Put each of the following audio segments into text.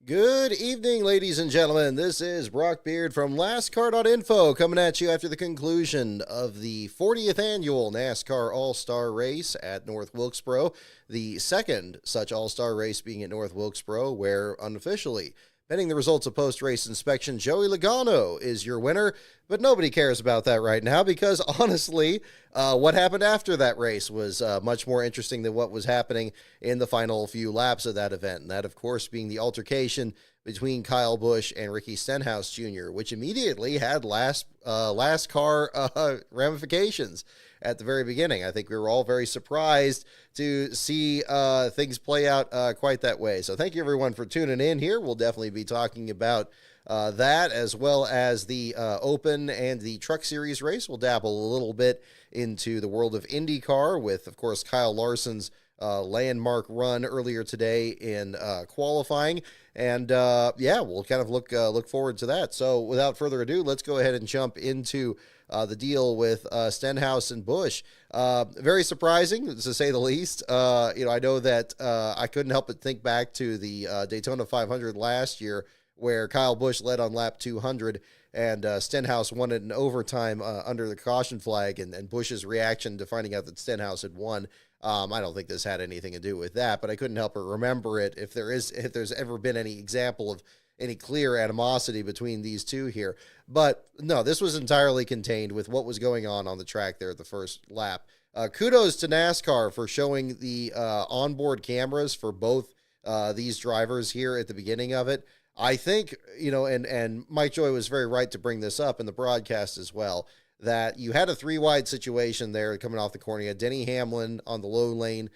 Good evening, ladies and gentlemen. This is Brock Beard from LastCar.info coming at you after the conclusion of the 40th annual NASCAR All-Star Race at North Wilkesboro, the second such All-Star race being at North Wilkesboro, where unofficially, pending the results of post-race inspection, Joey Logano is your winner, but nobody cares about that right now because honestly, what happened after that race was much more interesting than what was happening in the final few laps of that event. And that, of course, being the altercation between Kyle Busch and Ricky Stenhouse Jr., which immediately had last car ramifications at the very beginning. I think we were all very surprised to see things play out quite that way. So thank you, everyone, for tuning in here. We'll definitely be talking about that, as well as the Open and the Truck Series race. We'll dabble a little bit into the world of IndyCar with, of course, Kyle Larson's landmark run earlier today in qualifying. And we'll kind of look forward to that. So without further ado, let's go ahead and jump into the deal with Stenhouse and Busch. Very surprising, to say the least. I know that I couldn't help but think back to the Daytona 500 last year, where Kyle Busch led on lap 200 and Stenhouse won it in overtime under the caution flag, and Busch's reaction to finding out that Stenhouse had won. I don't think this had anything to do with that, but I couldn't help but remember it. If there's ever been any example of any clear animosity between these two here. But no, this was entirely contained with what was going on the track there at the first lap. Kudos to NASCAR for showing the onboard cameras for both these drivers here at the beginning of it. I think, and Mike Joy was very right to bring this up in the broadcast as well, that you had a three-wide situation there coming off the corner. You had Denny Hamlin on the low lane,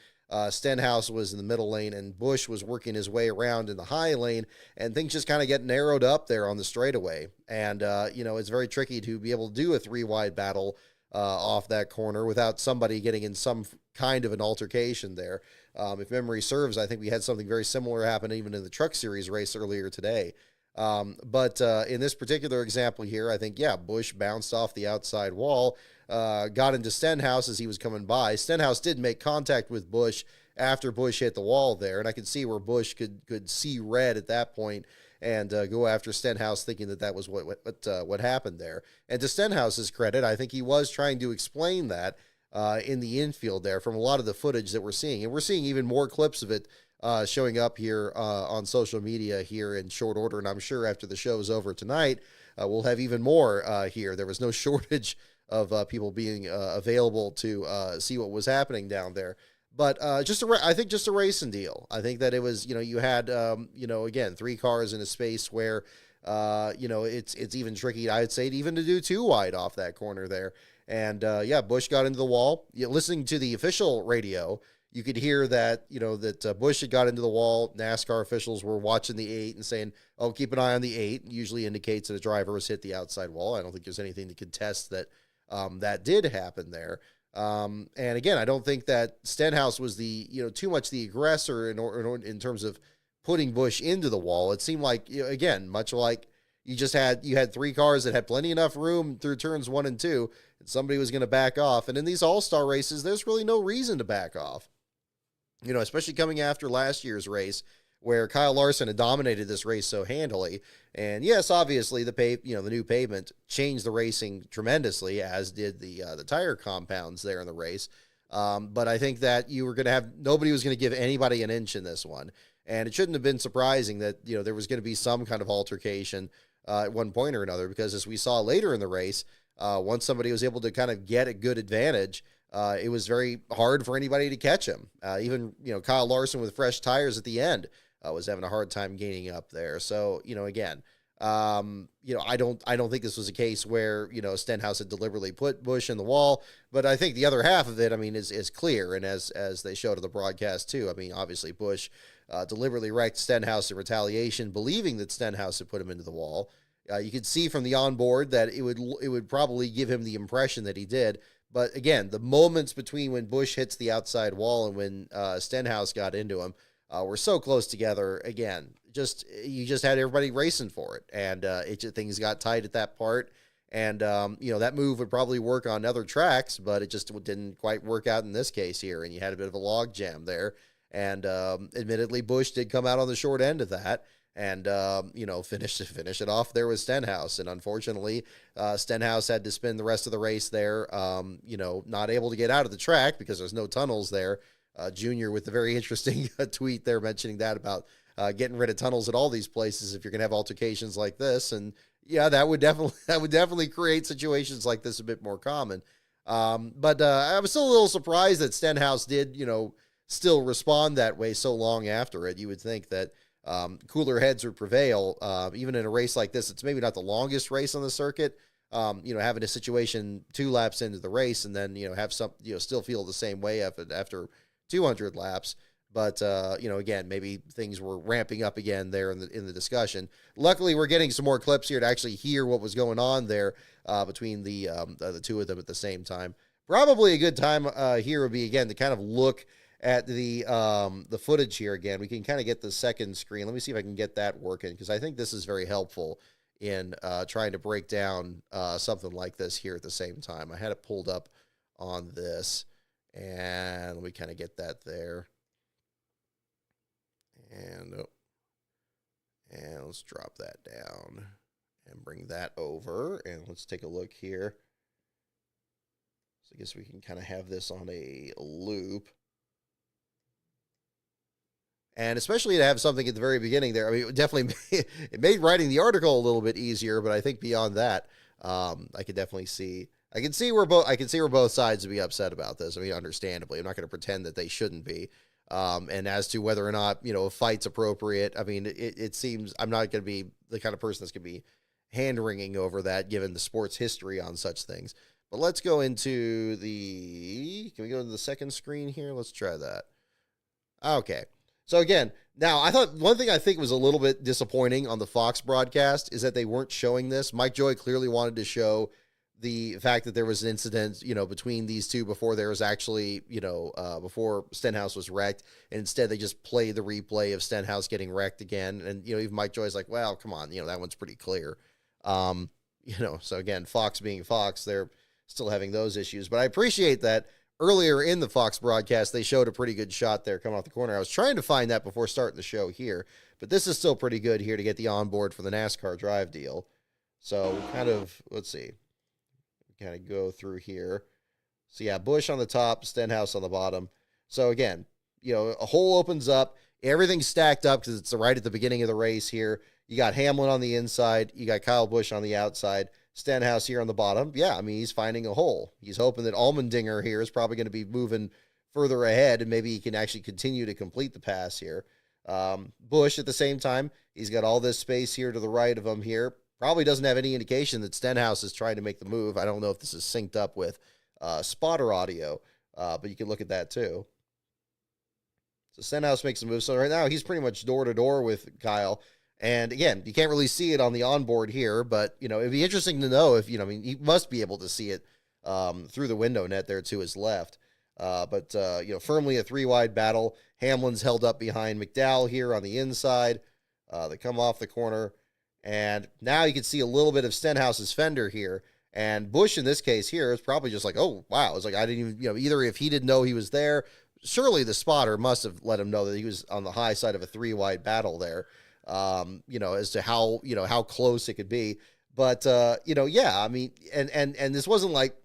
Stenhouse was in the middle lane, and Busch was working his way around in the high lane, and things just kind of get narrowed up there on the straightaway. And, it's very tricky to be able to do a three-wide battle off that corner without somebody getting in some kind of an altercation there. If memory serves, I think we had something very similar happen even in the Truck Series race earlier today. But in this particular example here, I think, Busch bounced off the outside wall, got into Stenhouse as he was coming by. Stenhouse did make contact with Busch after Busch hit the wall there, and I could see where Busch could see red at that point and go after Stenhouse, thinking that was what happened there. And to Stenhouse's credit, I think he was trying to explain that in the infield there from a lot of the footage that we're seeing. And we're seeing even more clips of it showing up here on social media here in short order. And I'm sure after the show is over tonight, we'll have even more here. There was no shortage of people being available to see what was happening down there. But I think just a racing deal. I think that it was, you had, again, three cars in a space where, it's even tricky, I'd say, even to do too wide off that corner there. And, Busch got into the wall. Listening to the official radio, you could hear that, that Busch had got into the wall. NASCAR officials were watching the 8 and saying, oh, keep an eye on the 8. Usually indicates that a driver has hit the outside wall. I don't think there's anything to contest that that did happen there. And again, I don't think that Stenhouse was too much the aggressor in terms of putting Busch into the wall. It seemed like, again, much like you had three cars that had plenty enough room through turns 1 and 2, and somebody was going to back off. And in these all-star races, there's really no reason to back off, especially coming after last year's race where Kyle Larson had dominated this race so handily. And yes, obviously the new pavement changed the racing tremendously, as did the tire compounds there in the race. But I think that you were going to have, nobody was going to give anybody an inch in this one. And it shouldn't have been surprising that, there was going to be some kind of altercation at one point or another, because as we saw later in the race, once somebody was able to kind of get a good advantage, it was very hard for anybody to catch him. Even, Kyle Larson with fresh tires at the end was having a hard time gaining up there. So, again, I don't think this was a case where, Stenhouse had deliberately put Busch in the wall, but I think the other half of it, is clear. And as they showed in the broadcast too, obviously Busch deliberately wrecked Stenhouse in retaliation, believing that Stenhouse had put him into the wall. You could see from the onboard that it would probably give him the impression that he did. But again, the moments between when Busch hits the outside wall and when Stenhouse got into him were so close together. Again, you just had everybody racing for it, and things got tight at that part. And that move would probably work on other tracks, but it just didn't quite work out in this case here. And you had a bit of a log jam there. And admittedly, Busch did come out on the short end of that. and finish it off there with Stenhouse. And unfortunately, Stenhouse had to spend the rest of the race there, not able to get out of the track because there's no tunnels there. Junior with the very interesting tweet there mentioning that about getting rid of tunnels at all these places if you're going to have altercations like this. And yeah, that would definitely create situations like this a bit more common. But I was still a little surprised that Stenhouse did, still respond that way so long after it. You would think that cooler heads would prevail, even in a race like this. It's maybe not the longest race on the circuit. Having a situation 2 laps into the race and then, have some, still feel the same way after 200 laps. But, again, maybe things were ramping up again there in the discussion. Luckily, we're getting some more clips here to actually hear what was going on there between the two of them at the same time. Probably a good time here would be, again, to kind of look at the footage here again. We can kind of get the second screen. Let me see if I can get that working, because I think this is very helpful in trying to break down something like this here at the same time. I had it pulled up on this, and let me kind of get that there. And let's drop that down and bring that over, and let's take a look here. So I guess we can kind of have this on a loop. And especially to have something at the very beginning there. I mean, it made writing the article a little bit easier, but I think beyond that, I can see where both sides would be upset about this. I mean, understandably, I'm not going to pretend that they shouldn't be. And as to whether or not, a fight's appropriate, I mean, it seems I'm not going to be the kind of person that's going to be hand-wringing over that, given the sport's history on such things. But let's go into can we go to the second screen here? Let's try that. Okay. So again, now I thought one thing I think was a little bit disappointing on the Fox broadcast is that they weren't showing this. Mike Joy clearly wanted to show the fact that there was an incident, between these two before there was actually, before Stenhouse was wrecked. And instead they just play the replay of Stenhouse getting wrecked again. And, even Mike Joy's like, well, come on, that one's pretty clear. So again, Fox being Fox, they're still having those issues. But I appreciate that earlier in the Fox broadcast, they showed a pretty good shot there coming off the corner. I was trying to find that before starting the show here, but this is still pretty good here to get the onboard for the NASCAR drive deal. So let's see. Kind of go through here. So yeah, Busch on the top, Stenhouse on the bottom. So again, a hole opens up, everything's stacked up because it's right at the beginning of the race here. You got Hamlin on the inside, you got Kyle Busch on the outside, Stenhouse here on the bottom. Yeah, I mean, he's finding a hole. He's hoping that Allmendinger here is probably going to be moving further ahead, and maybe he can actually continue to complete the pass here. Busch at the same time, he's got all this space here to the right of him here. Probably doesn't have any indication that Stenhouse is trying to make the move. I don't know if this is synced up with spotter audio, but you can look at that too. So Stenhouse makes a move. So right now he's pretty much door to door with Kyle. And again, you can't really see it on the onboard here, but it'd be interesting to know if he must be able to see it through the window net there to his left. But firmly a 3-wide battle. Hamlin's held up behind McDowell here on the inside. They come off the corner. And now you can see a little bit of Stenhouse's fender here. And Busch, in this case here, is probably just like, oh, wow. It's like, I didn't even, either if he didn't know he was there, surely the spotter must have let him know that he was on the high side of a 3-wide battle there, as to how close it could be. But, yeah, I mean, and this wasn't like,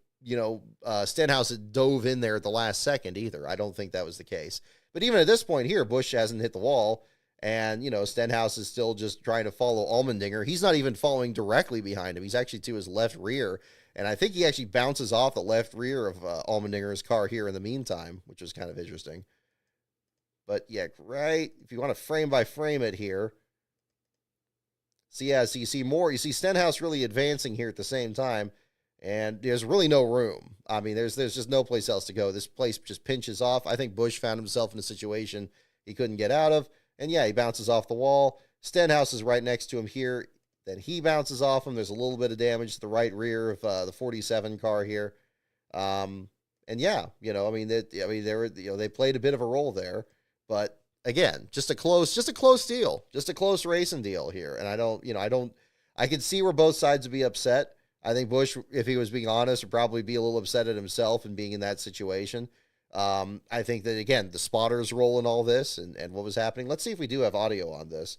Stenhouse had dove in there at the last second either. I don't think that was the case. But even at this point here, Busch hasn't hit the wall. And, Stenhouse is still just trying to follow Allmendinger. He's not even following directly behind him. He's actually to his left rear. And I think he actually bounces off the left rear of Allmendinger's car here in the meantime, which is kind of interesting. But, yeah, right. If you want to frame by frame it here. So, yeah, so you see Stenhouse really advancing here at the same time. And there's really no room. I mean, there's just no place else to go. This place just pinches off. I think Busch found himself in a situation he couldn't get out of. And yeah, he bounces off the wall. Stenhouse is right next to him here. Then he bounces off him. There's a little bit of damage to the right rear of the 47 car here. And yeah, they played a bit of a role there. But again, just a close deal, just a close racing deal here. And I can see where both sides would be upset. I think Busch, if he was being honest, would probably be a little upset at himself and being in that situation. I think that, again, the spotter's role in all this and what was happening. Let's see if we do have audio on this.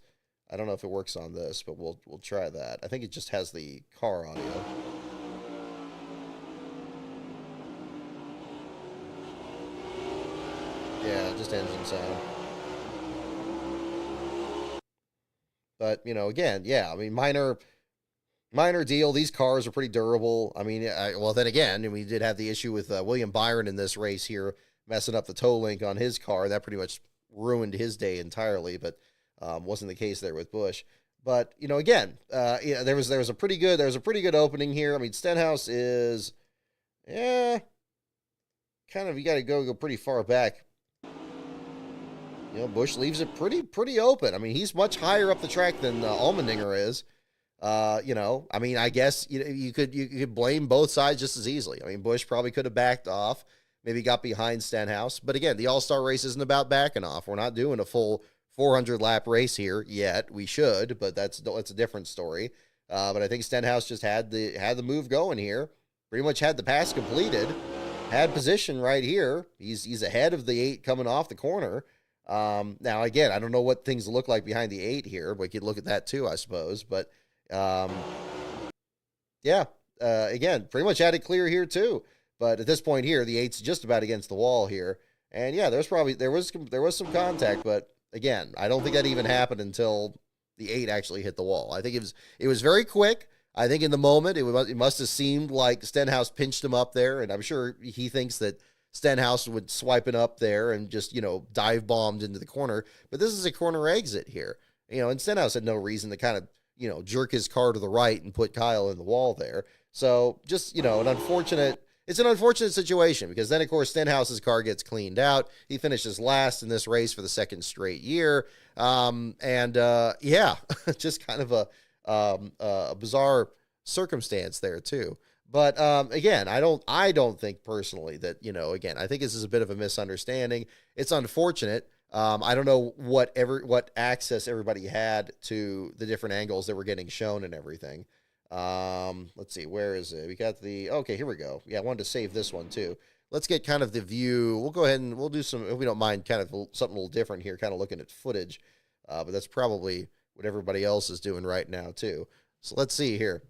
I don't know if it works on this, but we'll try that. I think it just has the car audio. Yeah, just engine sound. But, again, yeah, I mean, minor deal. These cars are pretty durable. I mean, well, then again, we did have the issue with William Byron in this race here, messing up the toe link on his car. That pretty much ruined his day entirely, but wasn't the case there with Busch. But, again, yeah, there was a pretty good opening here. I mean, Stenhouse is, yeah, kind of, you got to go pretty far back. Busch leaves it pretty open. I mean, he's much higher up the track than Allmendinger is. I mean, I guess you could blame both sides just as easily. I mean, Busch probably could have backed off, maybe got behind Stenhouse. But again, the All-Star race isn't about backing off. We're not doing a full 400 lap race here yet. We should, but that's a different story. But I think Stenhouse just had the move going here. Pretty much had the pass completed, had position right here. He's ahead of the 8 coming off the corner. Now again, I don't know what things look like behind the 8 here. We could look at that too, I suppose. But yeah, again, pretty much had it clear here too. But at this point here, the 8's just about against the wall here. And yeah, there was some contact, but again, I don't think that even happened until the 8 actually hit the wall. I think it was very quick. I think in the moment, it must have seemed like Stenhouse pinched him up there, and I'm sure he thinks that Stenhouse would swipe it up there and just, dive bombed into the corner. But this is a corner exit here. And Stenhouse had no reason to kind of, jerk his car to the right and put Kyle in the wall there. So just, it's an unfortunate situation because then, of course, Stenhouse's car gets cleaned out. He finishes last in this race for the second straight year. Yeah, just kind of a bizarre circumstance there too. But again, I don't think personally that, again, I think this is a bit of a misunderstanding. It's unfortunate. I don't know what access everybody had to the different angles that were getting shown and everything. Let's see, where is it? We got okay, here we go. Yeah, I wanted to save this one too. Let's get kind of the view. We'll go ahead and we'll do some, if we don't mind, kind of something a little different here, kind of looking at footage. But that's probably what everybody else is doing right now too. So let's see here.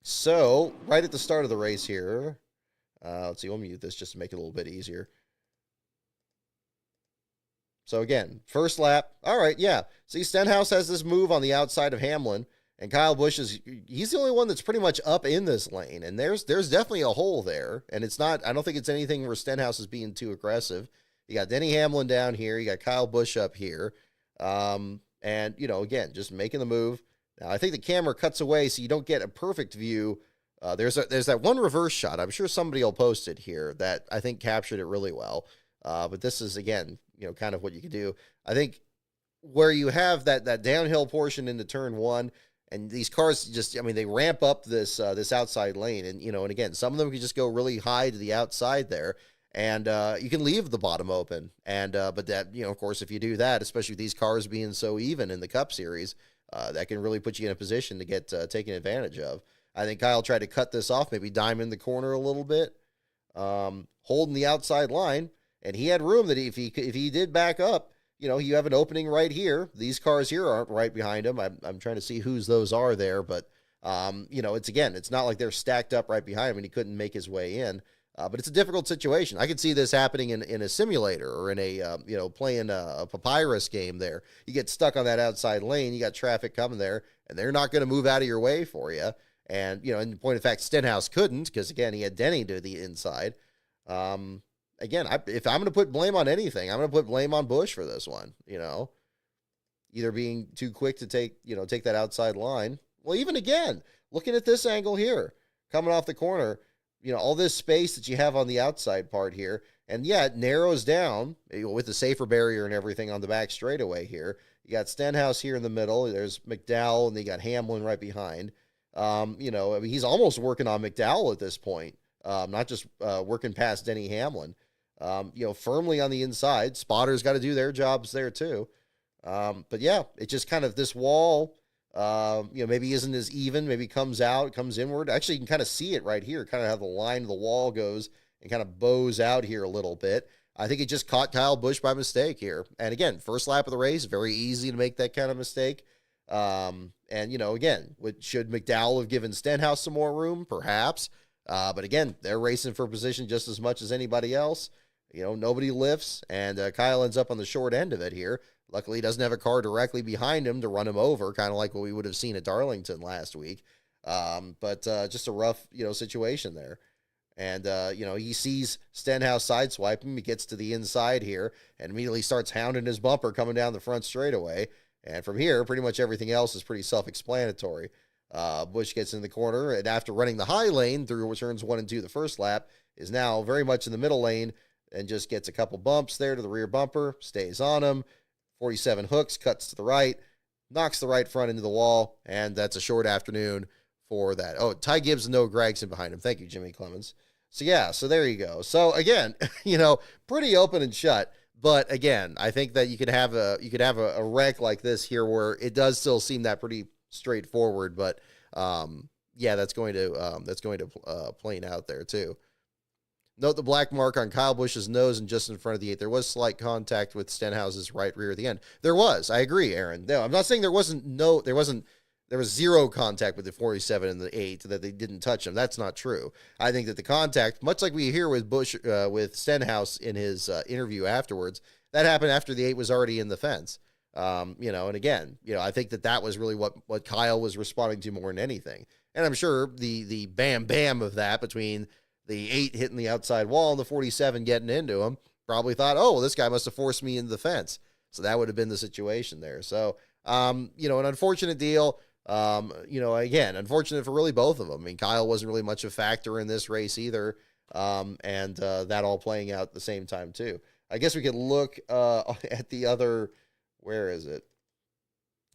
So right at the start of the race here, let's see, we'll mute this just to make it a little bit easier. So again, first lap. All right, yeah. See, Stenhouse has this move on the outside of Hamlin, and Kyle Busch he's the only one that's pretty much up in this lane, and there's definitely a hole there, and it's not, I don't think it's anything where Stenhouse is being too aggressive. You got Denny Hamlin down here, you got Kyle Busch up here, and, again, just making the move. Now, I think the camera cuts away so you don't get a perfect view. There's that one reverse shot. I'm sure somebody will post it here that I think captured it really well. But this is, again, kind of what you can do. I think where you have that downhill portion into turn 1, and these cars just, they ramp up this outside lane, and and again, some of them can just go really high to the outside there, and you can leave the bottom open, and but that, of course, if you do that, especially with these cars being so even in the Cup Series, that can really put you in a position to get taken advantage of. I think Kyle tried to cut this off, maybe diamond the corner a little bit, holding the outside line. And he had room that if he did back up, you have an opening right here. These cars here aren't right behind him. I'm trying to see whose those are there, but it's not like they're stacked up right behind him and he couldn't make his way in. But it's a difficult situation. I could see this happening in a simulator or in a playing a papyrus game. There, you get stuck on that outside lane. You got traffic coming there, and they're not going to move out of your way for you. And in point of fact, Stenhouse couldn't because again he had Denny to the inside. Again, if I'm going to put blame on anything, I'm going to put blame on Busch for this one, either being too quick to take that outside line. Well, even again, looking at this angle here, coming off the corner, all this space that you have on the outside part here, and yeah, it narrows down with the safer barrier and everything on the back straightaway here. You got Stenhouse here in the middle. There's McDowell, and then you got Hamlin right behind. He's almost working on McDowell at this point, not just working past Denny Hamlin. Firmly on the inside. Spotters got to do their jobs there too. But yeah, it's just kind of this wall, maybe isn't as even, maybe comes inward. Actually, you can kind of see it right here, kind of how the line of the wall goes and kind of bows out here a little bit. I think he just caught Kyle Busch by mistake here. And again, first lap of the race, very easy to make that kind of mistake. And, you know, again, should McDowell have given Stenhouse some more room? Perhaps. But again, they're racing for position just as much as anybody else. You know, nobody lifts, and Kyle ends up on the short end of it here. Luckily, he doesn't have a car directly behind him to run him over, kind of like what we would have seen at Darlington last week. But just a rough, you know, situation there. And, you know, he sees Stenhouse sideswipe him. He gets to the inside here and immediately starts hounding his bumper coming down the front straightaway. And from here, pretty much everything else is pretty self-explanatory. Busch gets in the corner, and after running the high lane through turns 1 and 2 the first lap, is now very much in the middle lane and just gets a couple bumps there to the rear bumper, stays on him. 47 hooks, cuts to the right, knocks the right front into the wall, and that's a short afternoon for that. Oh, Ty Gibbs and Noah Gregson behind him. Thank you, Jimmy Clemens. So, yeah, so there you go. So, again, you know, pretty open and shut. But, again, I think that you could have a wreck like this here where it does still seem that pretty straightforward. But, yeah, that's going to plane out there, too. Note the black mark on Kyle Busch's nose and just in front of the 8. There was slight contact with Stenhouse's right rear at the end. There was. I agree, Aaron. No, I'm not saying there was zero contact with the 47 and the 8, that they didn't touch him. That's not true. I think that the contact, much like we hear with Busch, with Stenhouse in his interview afterwards, that happened after the 8 was already in the fence. You know, and again, you know, I think that was really what Kyle was responding to more than anything. And I'm sure the bam bam of that between the 8 hitting the outside wall and the 47 getting into him, probably thought, oh, well, this guy must have forced me into the fence. So that would have been the situation there. So, you know, an unfortunate deal. You know, again, unfortunate for really both of them. I mean, Kyle wasn't really much of a factor in this race either. And that all playing out at the same time too. I guess we could look at the other, where is it?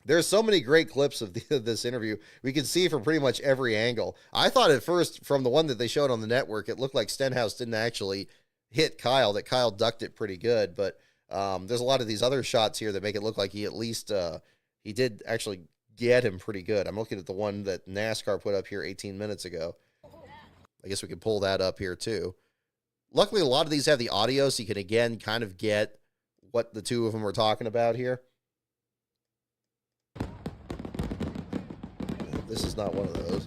There's so many great clips of this interview. We can see from pretty much every angle. I thought at first from the one that they showed on the network, it looked like Stenhouse didn't actually hit Kyle, that Kyle ducked it pretty good. But there's a lot of these other shots here that make it look like he at least, he did actually get him pretty good. I'm looking at the one that NASCAR put up here 18 minutes ago. I guess we could pull that up here too. Luckily, a lot of these have the audio, so you can, again, kind of get what the two of them are talking about here. This is not one of those.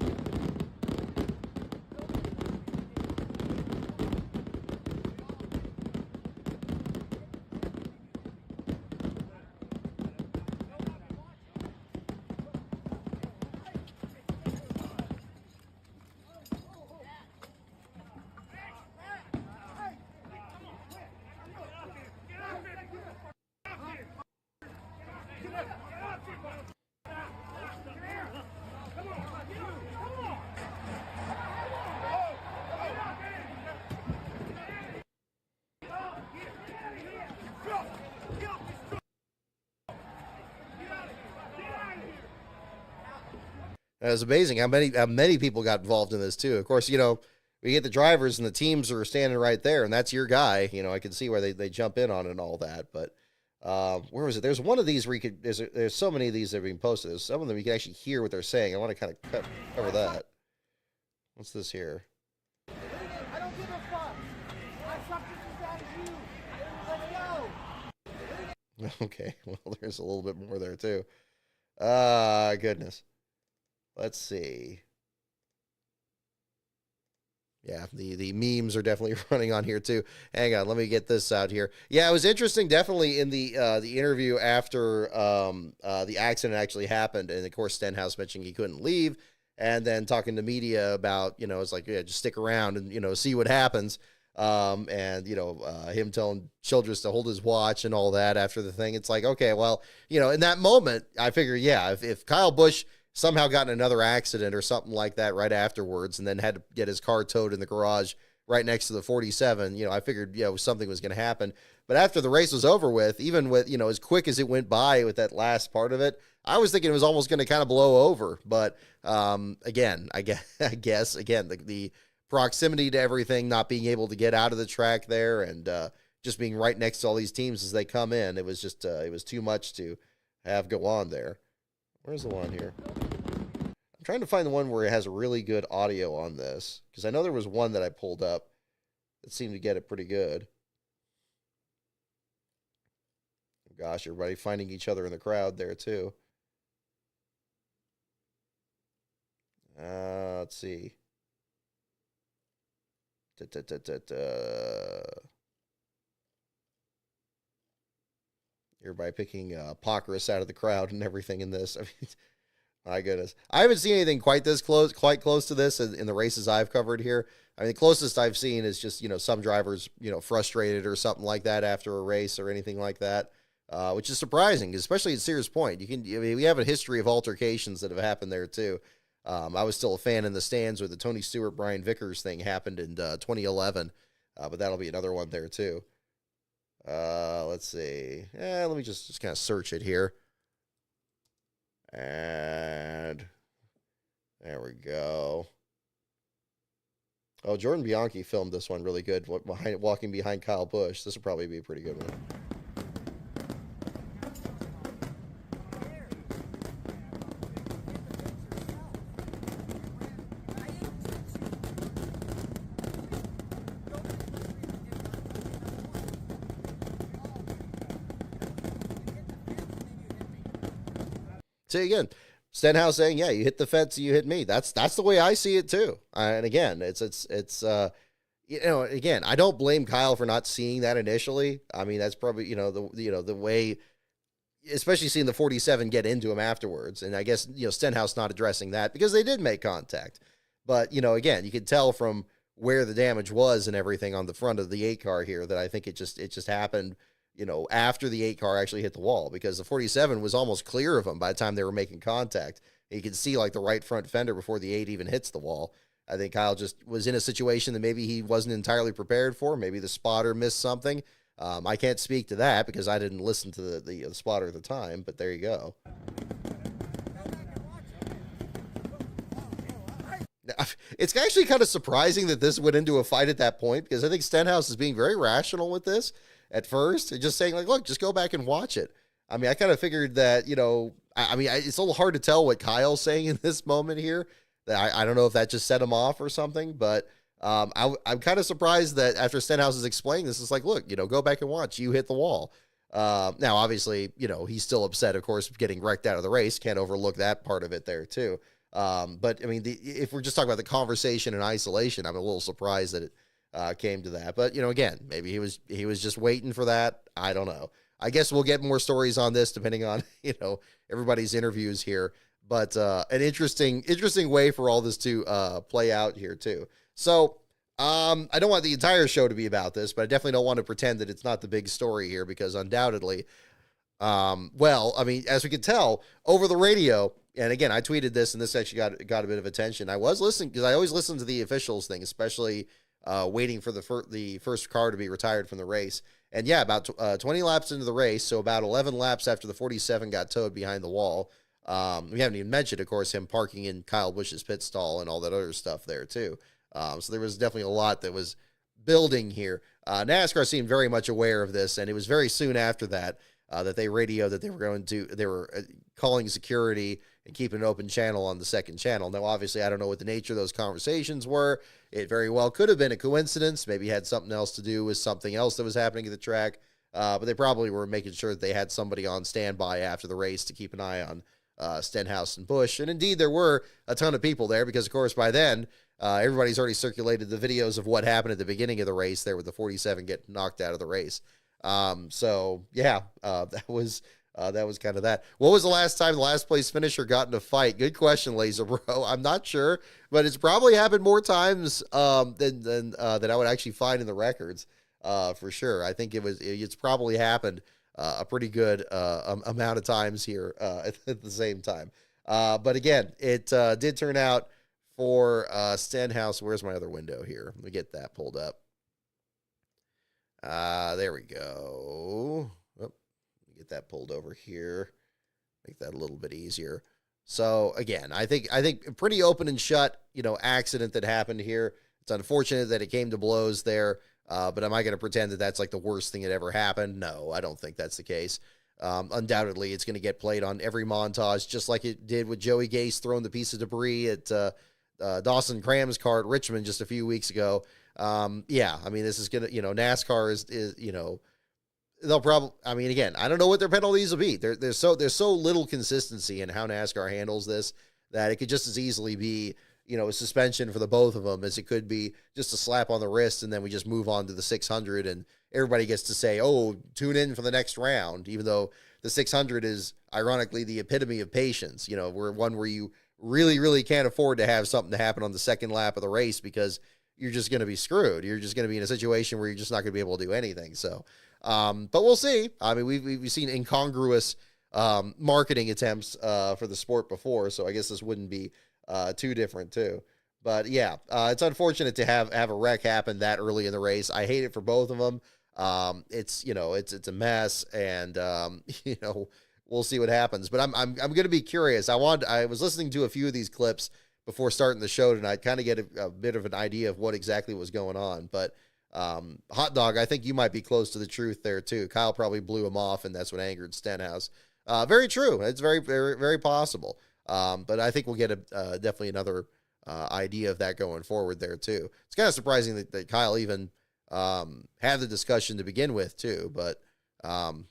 It was amazing how many people got involved in this too. Of course, you know, we get the drivers and the teams are standing right there, and that's your guy. You know, I can see where they jump in on it and all that. But where was it? There's one of these where you could. There's so many of these that are being posted. There's some of them you can actually hear what they're saying. I want to kind of cover that. What's this here? I don't give a fuck. I suck this out of you. Let's go. Okay, well, there's a little bit more there too. Goodness. Let's see. Yeah, the memes are definitely running on here too. Hang on, let me get this out here. Yeah, it was interesting, definitely in the interview after the accident actually happened, and of course Stenhouse mentioning he couldn't leave, and then talking to media about, you know, it's like, yeah, just stick around and, you know, see what happens. And, you know, him telling Childress to hold his watch and all that after the thing. It's like, okay, well, you know, in that moment, I figure, yeah, if Kyle Busch somehow got in another accident or something like that right afterwards and then had to get his car towed in the garage right next to the 47, you know, I figured, you know, something was going to happen. But after the race was over with, even with, you know, as quick as it went by with that last part of it, I was thinking it was almost going to kind of blow over. But again, I guess again, the proximity to everything, not being able to get out of the track there, and just being right next to all these teams as they come in, it was just it was too much to have go on there. Where's the one here? I'm trying to find the one where it has really good audio on this, because I know there was one that I pulled up that seemed to get it pretty good. Gosh, everybody finding each other in the crowd there too. Let's see. Everybody picking Pockrass out of the crowd and everything in this. I mean, my goodness, I haven't seen anything quite close to this in the races I've covered here. I mean, the closest I've seen is just some drivers frustrated or something like that after a race or anything like that, which is surprising, especially at Sears Point. We have a history of altercations that have happened there too. I was still a fan in the stands when the Tony Stewart Brian Vickers thing happened in 2011, but that'll be another one there too. Let's see. Let me just kind of search it here. And there we go. Oh, Jordan Bianchi filmed this one really good, walking behind Kyle Busch. This will probably be a pretty good one. See, again, Stenhouse saying, "Yeah, you hit the fence, you hit me." That's the way I see it too. And again, it's again, I don't blame Kyle for not seeing that initially. I mean, that's probably the way, especially seeing the 47 get into him afterwards. And I guess Stenhouse not addressing that because they did make contact. But again, you could tell from where the damage was and everything on the front of the 8 car here that I think it just happened. After the 8 car actually hit the wall, because the 47 was almost clear of them by the time they were making contact. You could see like the right front fender before the 8 even hits the wall. I think Kyle just was in a situation that maybe he wasn't entirely prepared for. Maybe the spotter missed something. I can't speak to that because I didn't listen to the spotter at the time, but there you go. It's actually kind of surprising that this went into a fight at that point, because I think Stenhouse is being very rational with this at first, and just saying like, look, just go back and watch it. I mean, I kind of figured that, it's a little hard to tell what Kyle's saying in this moment here. That I don't know if that just set him off or something, but I'm kind of surprised that after Stenhouse is explaining this, it's like, look, go back and watch. You hit the wall. Now, obviously, he's still upset, of course, getting wrecked out of the race. Can't overlook that part of it there too. But I mean, if we're just talking about the conversation in isolation, I'm a little surprised that it came to that. But again, maybe he was just waiting for that. I don't know. I guess we'll get more stories on this depending on everybody's interviews here. But an interesting way for all this to play out here too. So I don't want the entire show to be about this, but I definitely don't want to pretend that it's not the big story here, because undoubtedly, I mean, as we could tell over the radio. And again, I tweeted this, and this actually got a bit of attention. I was listening because I always listen to the officials thing, especially waiting for the first car to be retired from the race. And yeah, about 20 laps into the race, so about 11 laps after the 47 got towed behind the wall. We haven't even mentioned, of course, him parking in Kyle Busch's pit stall and all that other stuff there too. So there was definitely a lot that was building here. NASCAR seemed very much aware of this, and it was very soon after that that they radioed that they were calling security and keeping an open channel on the second channel. Now, obviously, I don't know what the nature of those conversations were. It very well could have been a coincidence. Maybe had something else to do with something else that was happening at the track. But they probably were making sure that they had somebody on standby after the race to keep an eye on Stenhouse and Busch. And indeed, there were a ton of people there because, of course, by then, everybody's already circulated the videos of what happened at the beginning of the race there with the 47 getting knocked out of the race. So, yeah, that was kind of that. What was the last time the last place finisher got in a fight? Good question, Laser Bro. I'm not sure, but it's probably happened more times than I would actually find in the records, for sure. I think it's probably happened a pretty good amount of times here at the same time. But again, it did turn out for Stenhouse. Where's my other window here? Let me get that pulled up. There we go. Get that pulled over here, make that a little bit easier. So again, I think pretty open and shut, accident that happened here. It's unfortunate that it came to blows there, but am I going to pretend that that's like the worst thing that ever happened? No, I don't think that's the case. Undoubtedly, it's going to get played on every montage, just like it did with Joey Gase throwing the piece of debris at Dawson Cram's car at Richmond just a few weeks ago. Yeah, I mean, this is going to, NASCAR is they'll probably, I mean, again, I don't know what their penalties will be. There's so little consistency in how NASCAR handles this that it could just as easily be, a suspension for the both of them as it could be just a slap on the wrist, and then we just move on to the 600 and everybody gets to say, oh, tune in for the next round, even though the 600 is ironically the epitome of patience. We're one where you really, really can't afford to have something to happen on the second lap of the race because you're just going to be screwed. You're just going to be in a situation where you're just not going to be able to do anything. So, but we'll see. I mean, we've seen incongruous marketing attempts for the sport before, so I guess this wouldn't be too different too. But yeah, it's unfortunate to have a wreck happen that early in the race. I hate it for both of them. It's a mess, and we'll see what happens. But I'm going to be curious. I was listening to a few of these clips before starting the show tonight, kind of get a bit of an idea of what exactly was going on. But Hot Dog, I think you might be close to the truth there too. Kyle probably blew him off, and that's what angered Stenhouse. Very true. It's very, very, very possible. But I think we'll get definitely another idea of that going forward there too. It's kind of surprising that Kyle even had the discussion to begin with too. But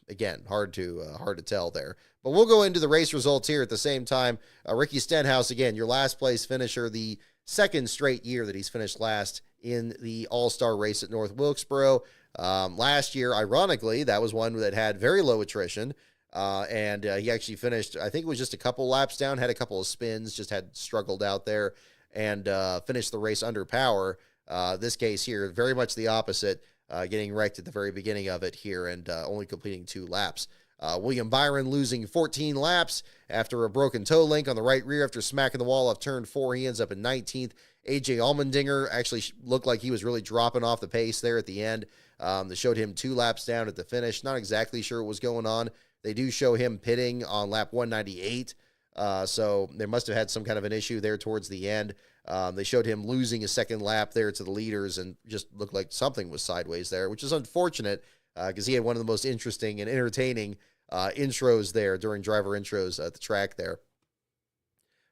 again, hard to tell there. But we'll go into the race results here at the same time. Ricky Stenhouse, again, your last place finisher, the second straight year that he's finished last in the All-Star race at North Wilkesboro. Last year, ironically, that was one that had very low attrition. And he actually finished, I think it was just a couple laps down, had a couple of spins, just had struggled out there, and finished the race under power. This case here, very much the opposite, getting wrecked at the very beginning of it here and only completing 2 laps. William Byron losing 14 laps after a broken toe link on the right rear after smacking the wall off turn 4. He ends up in 19th. AJ Allmendinger actually looked like he was really dropping off the pace there at the end. They showed him 2 laps down at the finish. Not exactly sure what was going on. They do show him pitting on lap 198. So they must have had some kind of an issue there towards the end. They showed him losing a second lap there to the leaders and just looked like something was sideways there, which is unfortunate because he had one of the most interesting and entertaining intros there during driver intros at the track there.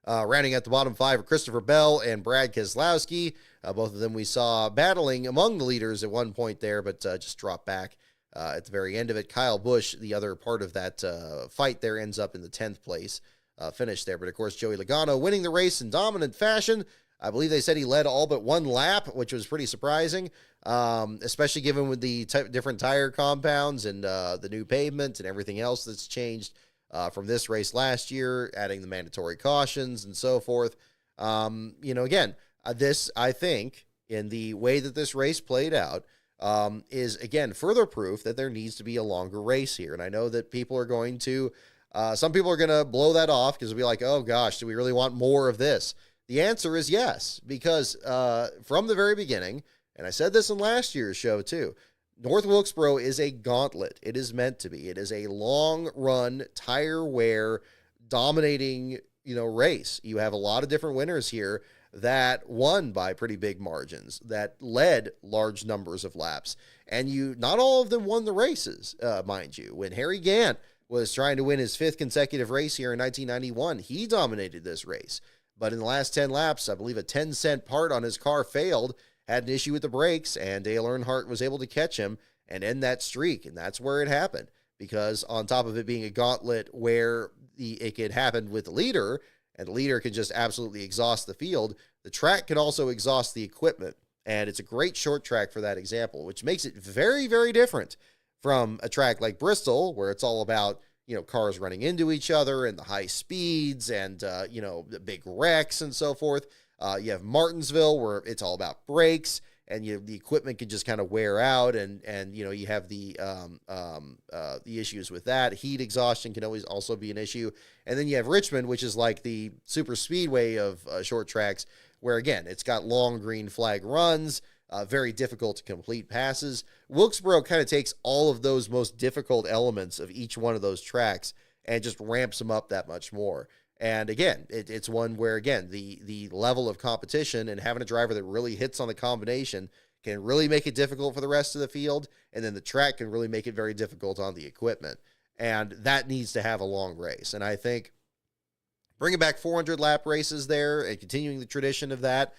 Rounding at the bottom 5 are Christopher Bell and Brad Keselowski. Both of them we saw battling among the leaders at one point there, but just dropped back at the very end of it. Kyle Busch, the other part of that fight there, ends up in the 10th place finish there. But, of course, Joey Logano winning the race in dominant fashion. I believe they said he led all but 1 lap, which was pretty surprising, especially given with the different tire compounds and the new pavement and everything else that's changed from this race last year, adding the mandatory cautions and so forth. Again, this, I think, in the way that this race played out, is, again, further proof that there needs to be a longer race here. And I know that people are going to, some people are going to blow that off because they'll be like, oh, gosh, do we really want more of this? The answer is yes, because from the very beginning, and I said this in last year's show too, North Wilkesboro is a gauntlet. It is meant to be. It is a long-run, tire wear, dominating, race. You have a lot of different winners here that won by pretty big margins, that led large numbers of laps, and not all of them won the races, mind you. When Harry Gant was trying to win his 5th consecutive race here in 1991, he dominated this race. But in the last 10 laps, I believe a 10-cent part on his car failed, had an issue with the brakes, and Dale Earnhardt was able to catch him and end that streak. And that's where it happened. Because on top of it being a gauntlet where it could happen with the leader, and the leader can just absolutely exhaust the field, the track can also exhaust the equipment. And it's a great short track for that example, which makes it very, very different from a track like Bristol, where it's all about cars running into each other and the high speeds and, the big wrecks and so forth. You have Martinsville, where it's all about brakes and the equipment can just kind of wear out and you have the issues with that. Heat exhaustion can always also be an issue. And then you have Richmond, which is like the super speedway of short tracks, where again, it's got long green flag runs, very difficult to complete passes. Wilkesboro kind of takes all of those most difficult elements of each one of those tracks and just ramps them up that much more. And again, it's one where, again, the level of competition and having a driver that really hits on the combination can really make it difficult for the rest of the field, and then the track can really make it very difficult on the equipment. And that needs to have a long race. And I think bringing back 400-lap races there and continuing the tradition of that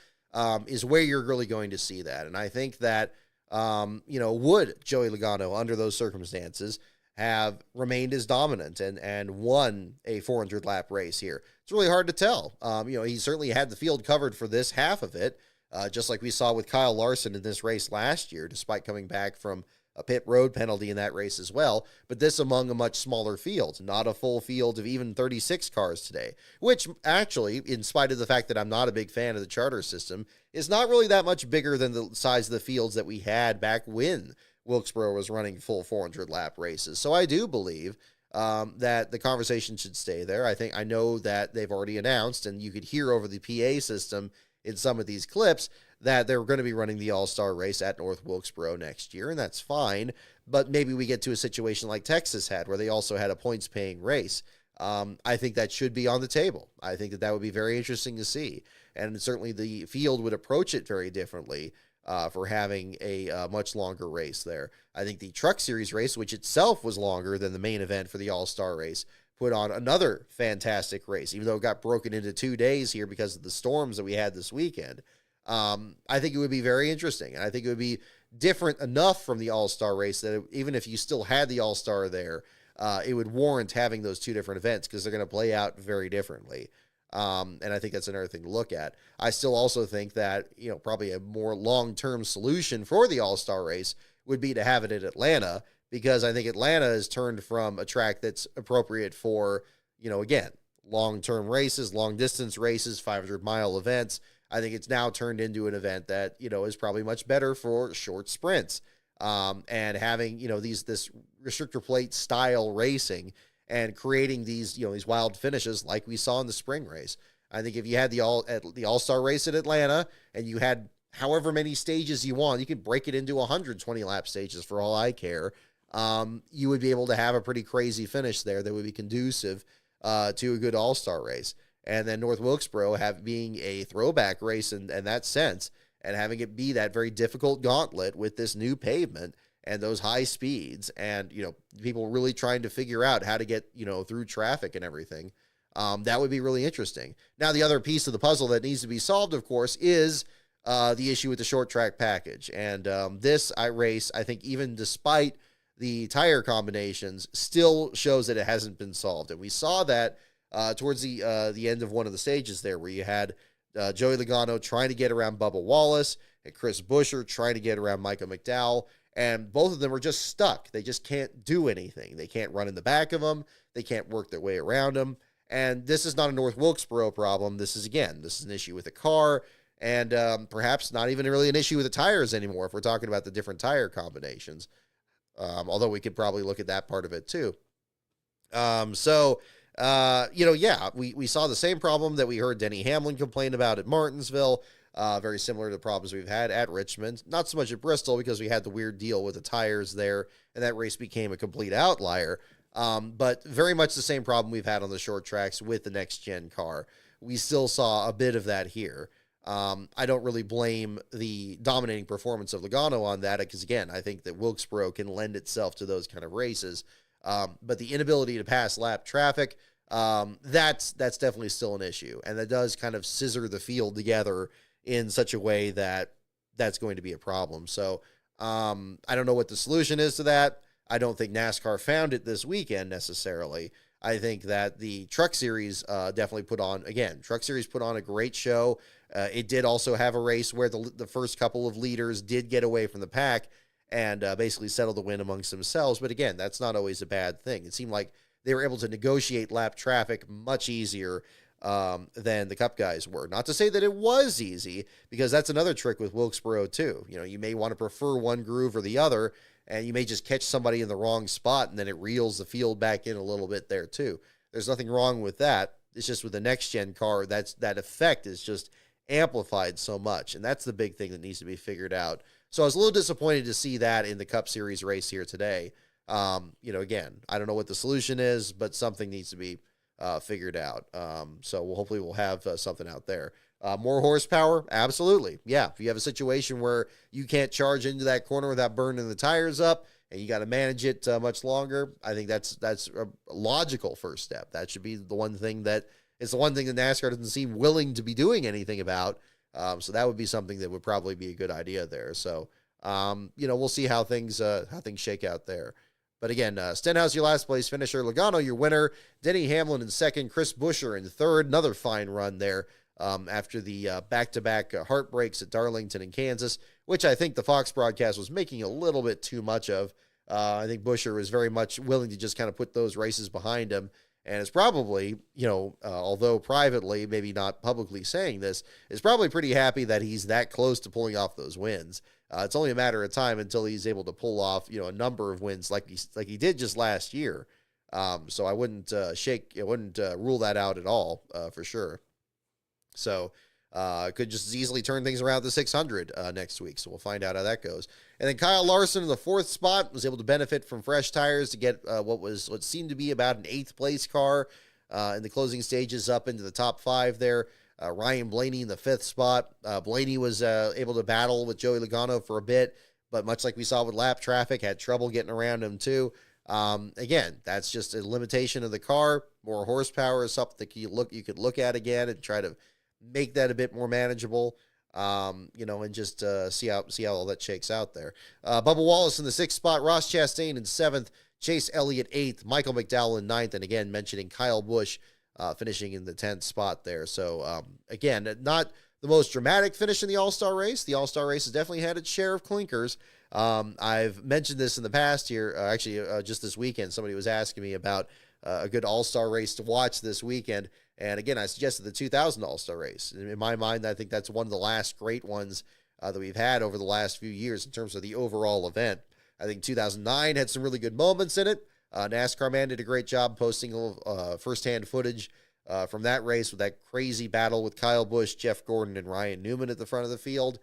is where you're really going to see that. And I think that Would Joey Logano, under those circumstances, have remained as dominant and won a 400 lap race here? It's really hard to tell. He certainly had the field covered for this half of it, just like we saw with Kyle Larson in this race last year, despite coming back from a pit road penalty in that race as well, but this among a much smaller field, not a full field of even 36 cars today, which actually, in spite of the fact that I'm not a big fan of the charter system, is not really that much bigger than the size of the fields that we had back when Wilkesboro was running full 400 lap races. So I do believe that the conversation should stay there. I know that they've already announced, and you could hear over the PA system in some of these clips, that they're going to be running the All-Star race at North Wilkesboro next year, and that's fine. But maybe we get to a situation like Texas had, where they also had a points-paying race. I think that should be on the table. I think that would be very interesting to see. And certainly the field would approach it very differently for having a much longer race there. I think the Truck Series race, which itself was longer than the main event for the All-Star race, put on another fantastic race, even though it got broken into 2 days here because of the storms that we had this weekend. I think it would be very interesting, and I think it would be different enough from the All-Star race that even if you still had the All-Star there, it would warrant having those two different events because they're going to play out very differently. And I think that's another thing to look at. I still also think that, probably a more long-term solution for the All-Star race would be to have it at Atlanta, because I think Atlanta has turned from a track that's appropriate for, again, long-term races, long-distance races, 500-mile events. I think it's now turned into an event that, is probably much better for short sprints. And having, this restrictor plate style racing and creating these wild finishes like we saw in the spring race. I think if you had the All-Star race at Atlanta and you had however many stages you want, you could break it into 120 lap stages for all I care. You would be able to have a pretty crazy finish there that would be conducive to a good All-Star race. And then North Wilkesboro being a throwback race in that sense, and having it be that very difficult gauntlet with this new pavement and those high speeds, and people really trying to figure out how to get through traffic and everything. That would be really interesting. Now, the other piece of the puzzle that needs to be solved, of course, is the issue with the short track package. And this race, I think, even despite the tire combinations, still shows that it hasn't been solved. And we saw that towards the end of one of the stages there, where you had Joey Logano trying to get around Bubba Wallace and Chris Buescher trying to get around Michael McDowell, and both of them are just stuck. They just can't do anything. They can't run in the back of them. They can't work their way around them. And this is not a North Wilkesboro problem. This is an issue with the car, and perhaps not even really an issue with the tires anymore if we're talking about the different tire combinations, although we could probably look at that part of it too. We saw the same problem that we heard Denny Hamlin complain about at Martinsville, very similar to the problems we've had at Richmond. Not so much at Bristol because we had the weird deal with the tires there, and that race became a complete outlier. But very much the same problem we've had on the short tracks with the next-gen car. We still saw a bit of that here. I don't really blame the dominating performance of Logano on that, because, again, I think that Wilkesboro can lend itself to those kind of races. But the inability to pass lap traffic, that's definitely still an issue. And that does kind of scissor the field together in such a way that that's going to be a problem. So I don't know what the solution is to that. I don't think NASCAR found it this weekend necessarily. I think that the Truck Series definitely put on a great show. It did also have a race where the first couple of leaders did get away from the pack and basically settle the win amongst themselves. But again, that's not always a bad thing. It seemed like they were able to negotiate lap traffic much easier than the Cup guys were. Not to say that it was easy, because that's another trick with Wilkesboro too. You may want to prefer one groove or the other, and you may just catch somebody in the wrong spot, and then it reels the field back in a little bit there too. There's nothing wrong with that. It's just with the next-gen car, that effect is just amplified so much, and that's the big thing that needs to be figured out. So I was a little disappointed to see that in the Cup Series race here today. Again, I don't know what the solution is, but something needs to be figured out. So hopefully we'll have something out there. More horsepower? Absolutely. Yeah. If you have a situation where you can't charge into that corner without burning the tires up, and you got to manage it much longer, I think that's a logical first step. That should be the one thing that NASCAR doesn't seem willing to be doing anything about. So that would be something that would probably be a good idea there. So We'll see how things shake out there. But again, Stenhouse, your last place finisher. Logano, your winner. Denny Hamlin in second. Chris Buescher in third. Another fine run there after the back-to-back heartbreaks at Darlington and Kansas, which I think the Fox broadcast was making a little bit too much of. I think Buescher was very much willing to just kind of put those races behind him. And is probably, although privately, maybe not publicly saying this, is probably pretty happy that he's that close to pulling off those wins. It's only a matter of time until he's able to pull off, a number of wins like he did just last year. So I wouldn't rule that out at all for sure. So could just as easily turn things around to 600 next week. So we'll find out how that goes. And then Kyle Larson in the fourth spot was able to benefit from fresh tires to get what seemed to be about an eighth place car in the closing stages up into the top five there. Ryan Blaney in the fifth spot. Blaney was able to battle with Joey Logano for a bit, but much like we saw with lap traffic, had trouble getting around him too. Again, that's just a limitation of the car. More horsepower is something that you could look at again and try to make that a bit more manageable. And just see how all that shakes out there. Bubba Wallace in the sixth spot, Ross Chastain in seventh, Chase Elliott eighth, Michael McDowell in ninth, and again mentioning Kyle Busch finishing in the 10th spot there. So again, not the most dramatic finish in the All-Star race. The All-Star race has definitely had its share of clinkers. I've mentioned this in the past here. Just this weekend, somebody was asking me about a good All-Star race to watch this weekend. And again, I suggested the 2000 All-Star race. In my mind, I think that's one of the last great ones that we've had over the last few years in terms of the overall event. I think 2009 had some really good moments in it. NASCAR Man did a great job posting firsthand footage from that race with that crazy battle with Kyle Busch, Jeff Gordon, and Ryan Newman at the front of the field.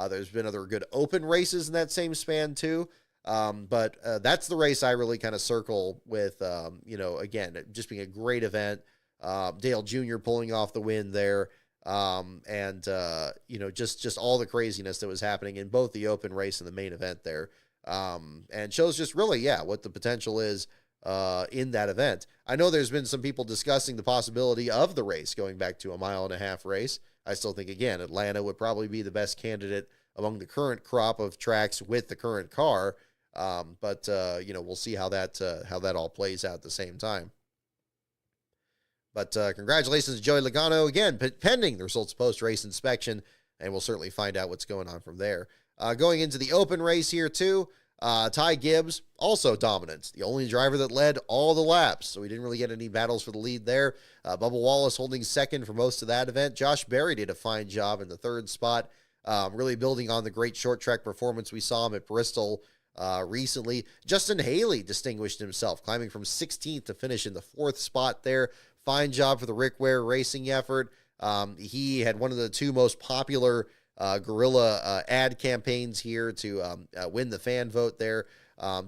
There's been other good open races in that same span too. But that's the race I really kind of circle with, again, just being a great event. Dale Jr. pulling off the win there. Just all the craziness that was happening in both the open race and the main event there. And shows just really, what the potential is in that event. I know there's been some people discussing the possibility of the race going back to a 1.5 mile race. I still think, again, Atlanta would probably be the best candidate among the current crop of tracks with the current car. We'll see how that all plays out at the same time. But congratulations to Joey Logano, again, pending the results of post-race inspection, and we'll certainly find out what's going on from there. Going into the open race here, too, Ty Gibbs, also dominant. The only driver that led all the laps, so we didn't really get any battles for the lead there. Bubba Wallace holding second for most of that event. Josh Berry did a fine job in the third spot, really building on the great short track performance we saw him at Bristol recently. Justin Haley distinguished himself, climbing from 16th to finish in the fourth spot there. Fine job for the Rick Ware racing effort. He had one of the two most popular guerrilla ad campaigns here to win the fan vote there.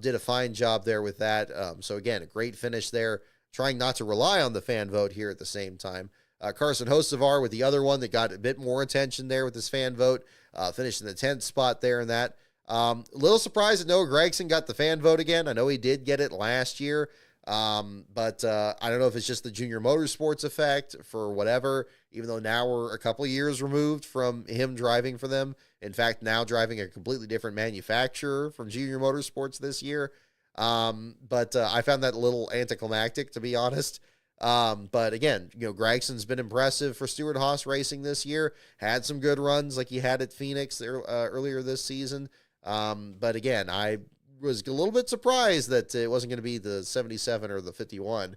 Did a fine job there with that. So again, a great finish there, trying not to rely on the fan vote here at the same time. Carson Hocevar with the other one that got a bit more attention there with his fan vote, finished in the 10th spot there in that. A little surprised that Noah Gragson got the fan vote again. I know he did get it last year. But I don't know if it's just the Junior Motorsports effect for whatever, even though now we're a couple of years removed from him driving for them. In fact, now driving a completely different manufacturer from Junior Motorsports this year. I found that a little anticlimactic, to be honest. But again, Gragson's been impressive for Stewart-Haas Racing this year, had some good runs like he had at Phoenix there, earlier this season. But again, I was a little bit surprised that it wasn't going to be the 77 or the 51,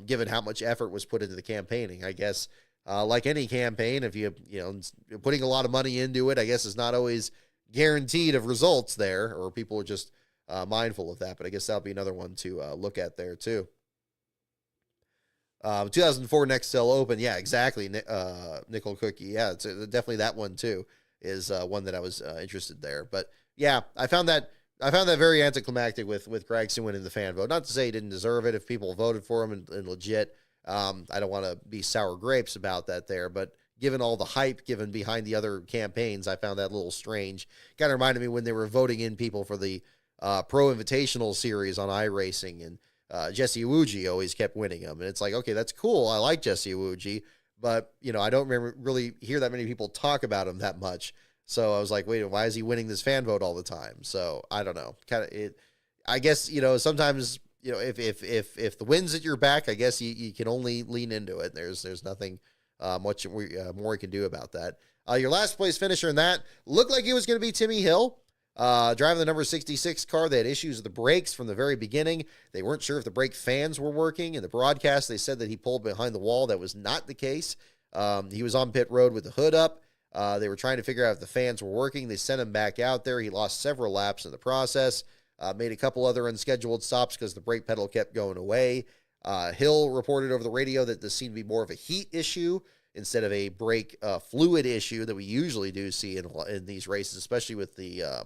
given how much effort was put into the campaigning. I guess, like any campaign, if you're putting a lot of money into it, I guess it's not always guaranteed of results there, or people are just mindful of that. But I guess that'll be another one to look at there too. 2004 Nextel Open, yeah, exactly. Nickel Cookie, yeah, it's definitely that one too is one that I was interested there. But yeah, I found that very anticlimactic with Gragson winning the fan vote. Not to say he didn't deserve it if people voted for him and legit. I don't want to be sour grapes about that there, but given all the hype given behind the other campaigns, I found that a little strange. Kind of reminded me when they were voting in people for the Pro Invitational series on iRacing, and Jesse Iwuji always kept winning them. And it's like, okay, that's cool. I like Jesse Iwuji, but I don't really hear that many people talk about him that much. So I was like, wait, why is he winning this fan vote all the time? So I don't know. Kind of it. I guess, sometimes, if the wind's at your back, I guess you can only lean into it. There's nothing much more you can do about that. Your last place finisher in that looked like it was going to be Timmy Hill. Driving the number 66 car. They had issues with the brakes from the very beginning. They weren't sure if the brake fans were working. In the broadcast, they said that he pulled behind the wall. That was not the case. He was on pit road with the hood up. They were trying to figure out if the fans were working. They sent him back out there. He lost several laps in the process. Made a couple other unscheduled stops because the brake pedal kept going away. Hill reported over the radio that this seemed to be more of a heat issue instead of a brake fluid issue that we usually do see in these races, especially with the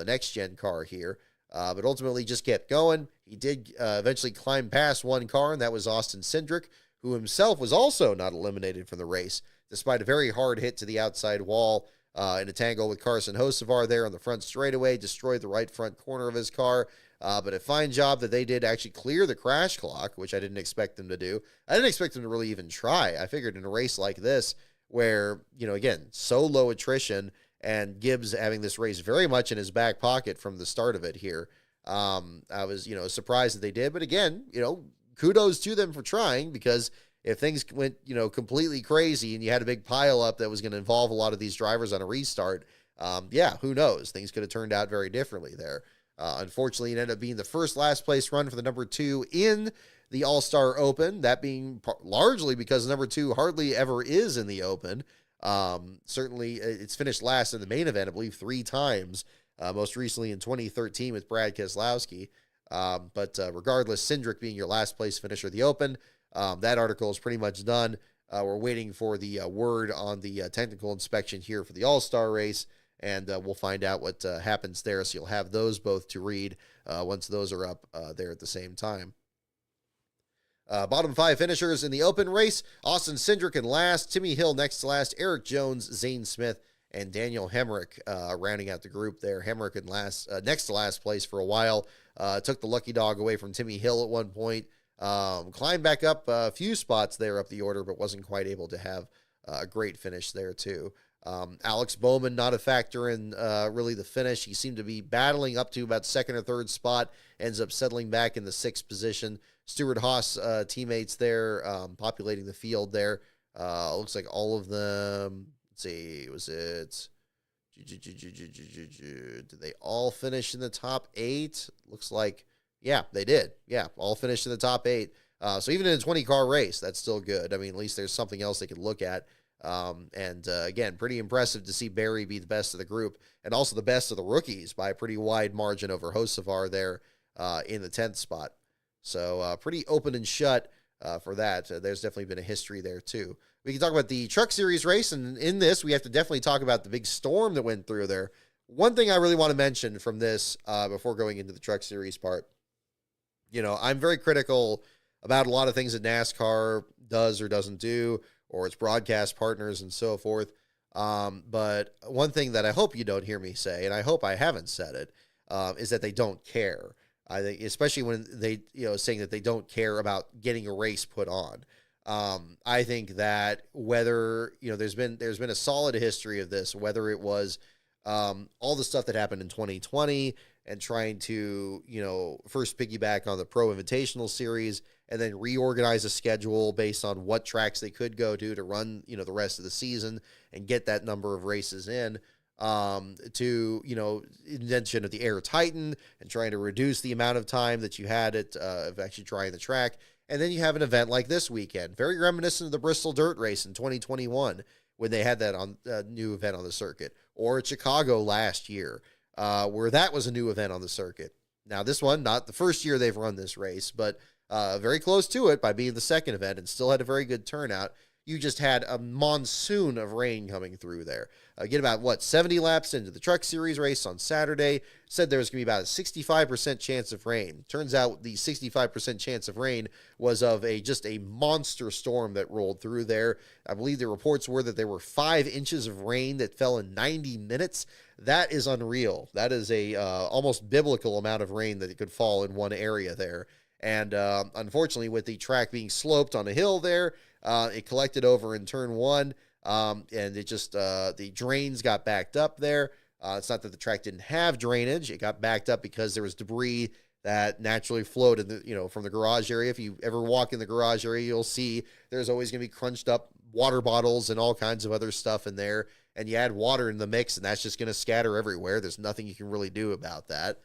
next-gen car here. But ultimately just kept going. He did eventually climb past one car, and that was Austin Cindric, who himself was also not eliminated from the race, despite a very hard hit to the outside wall in a tangle with Carson Hocevar there on the front straightaway, destroyed the right front corner of his car. But a fine job that they did actually clear the crash clock, which I didn't expect them to do. I didn't expect them to really even try. I figured in a race like this, where, again, so low attrition, and Gibbs having this race very much in his back pocket from the start of it here, I was, surprised that they did. But again, kudos to them for trying, because if things went, completely crazy and you had a big pile up that was going to involve a lot of these drivers on a restart, who knows? Things could have turned out very differently there. Unfortunately, it ended up being the first last place run for the number 2 in the All-Star Open, that being largely because number 2 hardly ever is in the Open. Certainly, it's finished last in the main event, I believe, 3 times, most recently in 2013 with Brad Keselowski. But regardless, Cindric being your last place finisher of the Open, that article is pretty much done. We're waiting for the word on the technical inspection here for the All-Star race, and we'll find out what happens there. So you'll have those both to read once those are up there at the same time. Bottom 5 finishers in the Open race: Austin Cindric in last, Timmy Hill next to last, Eric Jones, Zane Smith, and Daniel Hemrick rounding out the group there. Hemrick in next to last place for a while. Took the lucky dog away from Timmy Hill at one point. Climbed back up a few spots there up the order, but wasn't quite able to have a great finish there too. Alex Bowman not a factor in really the finish. He seemed to be battling up to about second or third spot, ends up settling back in the 6th position. Stuart Haas teammates there, populating the field there. Looks like all of them, let's see, was it, did they all finish in the top 8? Looks like, yeah, they did. Yeah, all finished in the top 8. So even in a 20-car race, that's still good. I mean, at least there's something else they could look at. Again, pretty impressive to see Barry be the best of the group and also the best of the rookies by a pretty wide margin over Hocevar there in the 10th spot. So pretty open and shut for that. There's definitely been a history there too. We can talk about the Truck Series race, and in this, we have to definitely talk about the big storm that went through there. One thing I really want to mention from this before going into the Truck Series part, I'm very critical about a lot of things that NASCAR does or doesn't do, or its broadcast partners and so forth. But one thing that I hope you don't hear me say, and I hope I haven't said it, is that they don't care. I think, especially when they, saying that they don't care about getting a race put on. I think that whether, there's been a solid history of this, whether it was all the stuff that happened in 2020 and trying to, first piggyback on the Pro Invitational Series and then reorganize a schedule based on what tracks they could go to run, the rest of the season and get that number of races in, to, invention of the Air Titan and trying to reduce the amount of time that you had of actually trying the track. And then you have an event like this weekend, very reminiscent of the Bristol Dirt Race in 2021 when they had that on new event on the circuit, or at Chicago last year, where that was a new event on the circuit. Now this one, not the first year they've run this race, but very close to it by being the second event and still had a very good turnout. You just had a monsoon of rain coming through there. Get about, 70 laps into the Truck Series race on Saturday. Said there was going to be about a 65% chance of rain. Turns out the 65% chance of rain was of just a monster storm that rolled through there. I believe the reports were that there were 5 inches of rain that fell in 90 minutes. That is unreal. That is a almost biblical amount of rain that it could fall in one area there. And unfortunately, with the track being sloped on a hill there, it collected over in turn 1. And it just, the drains got backed up there. It's not that the track didn't have drainage. It got backed up because there was debris that naturally flowed in the, from the garage area. If you ever walk in the garage area, you'll see there's always going to be crunched up water bottles and all kinds of other stuff in there. And you add water in the mix, and that's just going to scatter everywhere. There's nothing you can really do about that.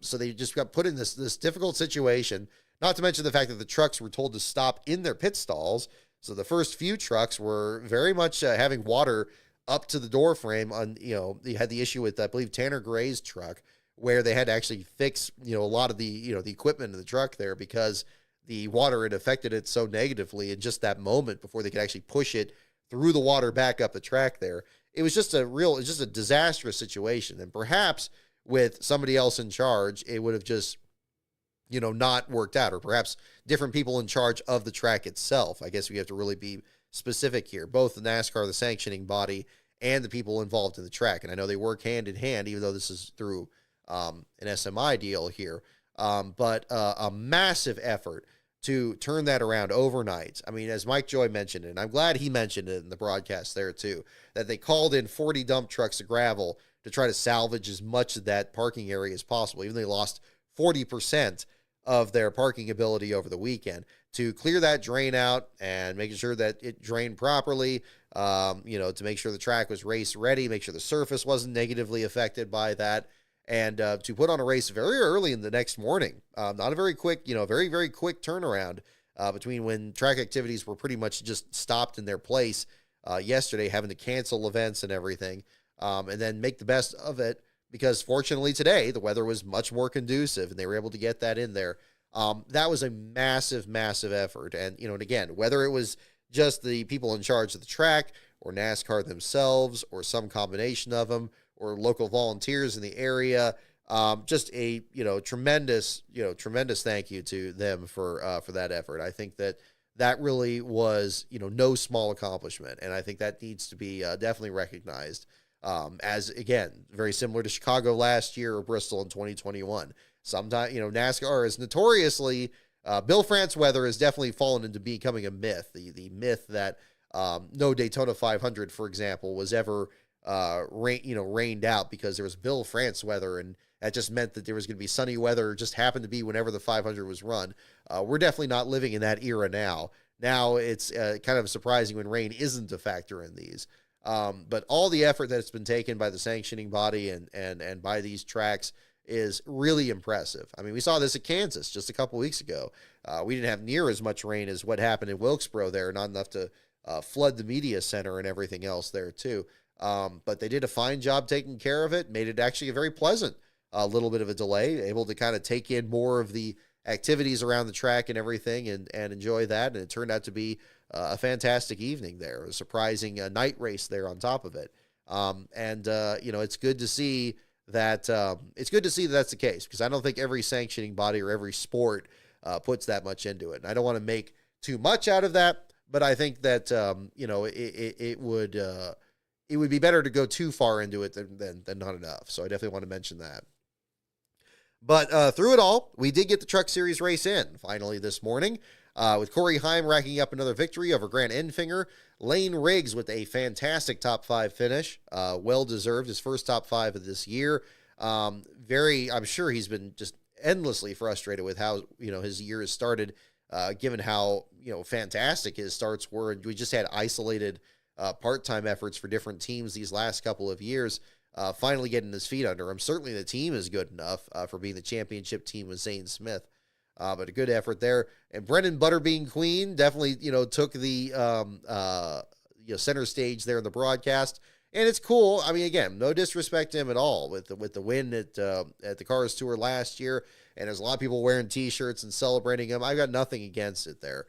So they just got put in this difficult situation, not to mention the fact that the trucks were told to stop in their pit stalls. So the first few trucks were very much having water up to the door frame. You had the issue with, I believe, Tanner Gray's truck, where they had to actually fix, a lot of the, the equipment in the truck there because the water had affected it so negatively in just that moment before they could actually push it through the water back up the track there. It was just a disastrous situation. And perhaps with somebody else in charge, it would have just, not worked out, or perhaps different people in charge of the track itself. I guess we have to really be specific here, both the NASCAR, the sanctioning body, and the people involved in the track. And I know they work hand in hand, even though this is through an SMI deal here. But a massive effort to turn that around overnight. I mean, as Mike Joy mentioned it, and I'm glad he mentioned it in the broadcast there too, that they called in 40 dump trucks of gravel to try to salvage as much of that parking area as possible. Even though they lost 40% of their parking ability over the weekend, to clear that drain out and making sure that it drained properly, to make sure the track was race ready, make sure the surface wasn't negatively affected by that, and to put on a race very early in the next morning. Not a very quick, very, very quick turnaround between when track activities were pretty much just stopped in their place yesterday, having to cancel events and everything, and then make the best of it, because fortunately today the weather was much more conducive and they were able to get that in there. That was a massive, massive effort. And, and again, whether it was just the people in charge of the track or NASCAR themselves or some combination of them or local volunteers in the area, just a, tremendous thank you to them for that effort. I think that really was, no small accomplishment. And I think that needs to be definitely recognized. As again, very similar to Chicago last year or Bristol in 2021. Sometimes, NASCAR is notoriously, Bill France weather has definitely fallen into becoming a myth. The myth that no Daytona 500, for example, was ever rained out because there was Bill France weather, and that just meant that there was going to be sunny weather, just happened to be whenever the 500 was run. We're definitely not living in that era now. Now it's kind of surprising when rain isn't a factor in these. But all the effort that's been taken by the sanctioning body and by these tracks is really impressive. I mean, we saw this at Kansas just a couple weeks ago. We didn't have near as much rain as what happened in Wilkesboro there, not enough to flood the media center and everything else there too. But they did a fine job taking care of it, made it actually a very pleasant little bit of a delay, able to kind of take in more of the activities around the track and everything and enjoy that. And it turned out to be a fantastic evening there, a surprising night race there on top of it. It's good to see that that's the case, because I don't think every sanctioning body or every sport puts that much into it. And I don't want to make too much out of that, but I think that, it would be better to go too far into it than not enough. So I definitely want to mention that. But through it all, we did get the Truck Series race in finally this morning, with Corey Heim racking up another victory over Grant Enfinger. Lane Riggs with a fantastic top 5 finish, well-deserved, his first top 5 of this year. I'm sure he's been just endlessly frustrated with how, his year has started, given how, fantastic his starts were. And we just had isolated part-time efforts for different teams these last couple of years, finally getting his feet under him. Certainly the team is good enough for being the championship team with Zane Smith. But a good effort there. And Brendan Butterbean Queen definitely, took the center stage there in the broadcast. And it's cool. I mean, again, no disrespect to him at all with the win at the Cars Tour last year. And there's a lot of people wearing T-shirts and celebrating him. I've got nothing against it there.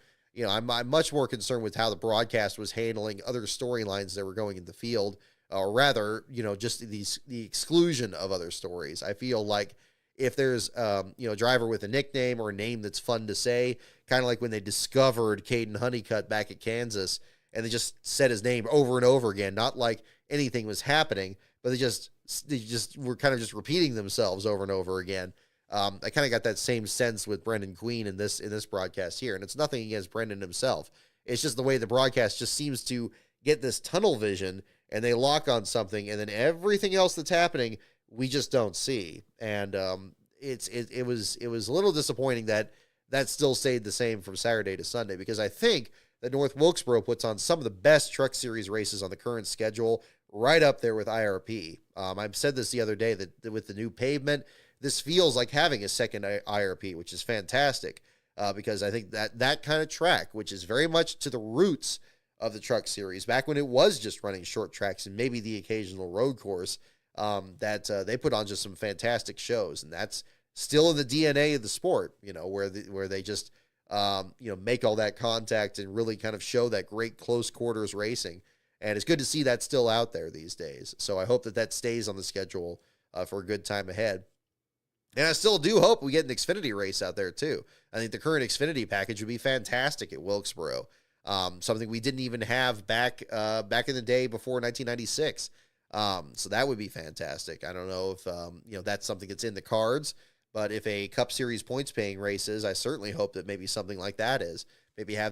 I'm much more concerned with how the broadcast was handling other storylines that were going in the field, or rather, just the exclusion of other stories. I feel like if there's, a driver with a nickname or a name that's fun to say, kind of like when they discovered Caden Honeycutt back at Kansas, and they just said his name over and over again, not like anything was happening, but they just were kind of just repeating themselves over and over again. I kind of got that same sense with Brendan Queen in this broadcast here, and it's nothing against Brendan himself. It's just the way the broadcast just seems to get this tunnel vision and they lock on something, and then everything else that's happening we just don't see. And it was a little disappointing that still stayed the same from Saturday to Sunday, because I think that North Wilkesboro puts on some of the best Truck Series races on the current schedule, right up there with IRP. I've said this the other day that with the new pavement, this feels like having a second IRP, which is fantastic, because I think that kind of track, which is very much to the roots of the Truck Series, back when it was just running short tracks and maybe the occasional road course, they put on just some fantastic shows, and that's still in the DNA of the sport, where they just make all that contact and really kind of show that great close quarters racing. And it's good to see that still out there these days. So I hope that stays on the schedule for a good time ahead. And I still do hope we get an Xfinity race out there too. I think the current Xfinity package would be fantastic at Wilkesboro. Something we didn't even have back in the day before 1996. So that would be fantastic. I don't know if that's something that's in the cards, but if a Cup Series points paying race is, I certainly hope that maybe something like that is. Maybe have